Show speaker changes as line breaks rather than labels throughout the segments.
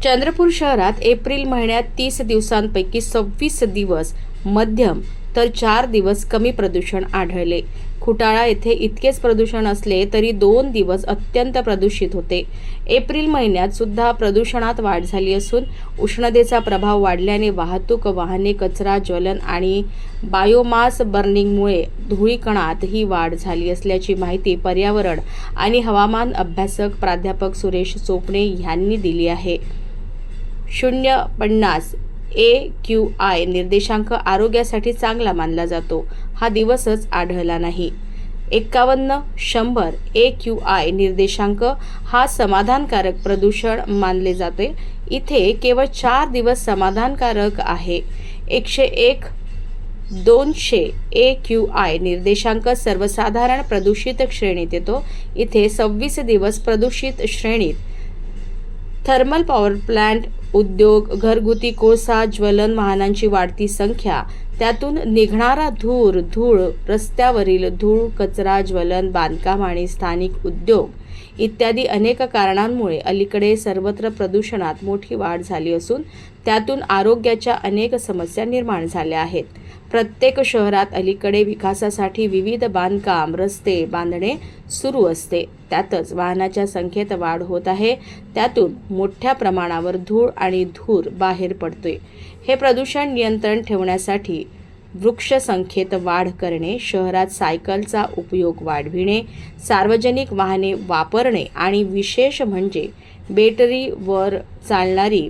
चंद्रपूर शहरात एप्रिल महिन्यात 30 दिवसांपैकी 26 दिवस मध्यम तर 4 दिवस कमी प्रदूषण आढळले. खुटाळा येथे इतकेच प्रदूषण असले तरी 2 दिवस अत्यंत प्रदूषित होते. एप्रिल महिन्यात सुद्धा प्रदूषणात वाढ झाली असून उष्णतेचा प्रभाव वाढल्याने वाहतूक, वाहने, कचरा ज्वलन आणि बायोमास बर्निंगमुळे धुळीकणात ही वाढ झाली असल्याची माहिती पर्यावरण आणि हवामान अभ्यासक प्राध्यापक सुरेश चोपणे यांनी दिली आहे. 0-50 AQI निर्देशांक आरोग्यासाठी चांगला मानला जातो. हा दिवसच आढळला नाही. 51-100 AQI निर्देशांक हा समाधानकारक प्रदूषण मानले जाते. इथे केवळ 4 दिवस समाधानकारक आहे. 101-200 AQI निर्देशांक सर्वसाधारण प्रदूषित श्रेणीत येतो. इथे 26 दिवस प्रदूषित श्रेणीत. थर्मल पॉवर प्लांट, उद्योग, घरगुती कोळसा, ज्वलन, वाहनांची वाढती संख्या, त्यातून निघणारा धूळ, रस्त्यावरील धूळ, कचरा, ज्वलन, बांधकाम आणि स्थानिक उद्योग इत्यादी अनेक कारणांमुळे अलीकडे सर्वत्र प्रदूषणात मोठी वाढ झाली असून त्यातून आरोग्याच्या अनेक समस्या निर्माण झाल्या आहेत. प्रत्येक शहरात अलीकडे विकासासाठी विविध बांधकाम, रस्ते बांधणे सुरू असते. त्यातच वाहनाच्या संख्येत वाढ होत आहे. त्यातून मोठ्या प्रमाणावर धूळ आणि धूर बाहेर पडतोय. हे प्रदूषण नियंत्रण ठेवण्यासाठी वृक्षसंख्येत वाढ करणे, शहरात सायकलचा उपयोग वाढविणे, सार्वजनिक वाहने वापरणे आणि विशेष म्हणजे बॅटरीवर चालणारी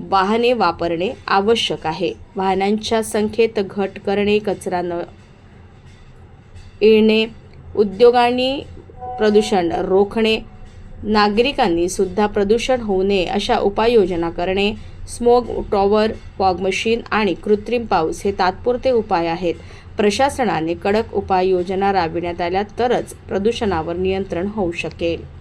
वाहने वापरणे आवश्यक आहे. वाहनांच्या संख्येत घट करणे, कचरा न येणे, उद्योगांनी प्रदूषण रोखणे, नागरिकांनी सुद्धा प्रदूषण होऊ नये अशा उपाययोजना करणे. स्मोक टॉवर, फॉग मशीन आणि कृत्रिम पाऊस हे तात्पुरते उपाय आहेत. प्रशासनाने कडक उपाययोजना राबविण्यात आल्या तरच प्रदूषणावर नियंत्रण होऊ शकेल.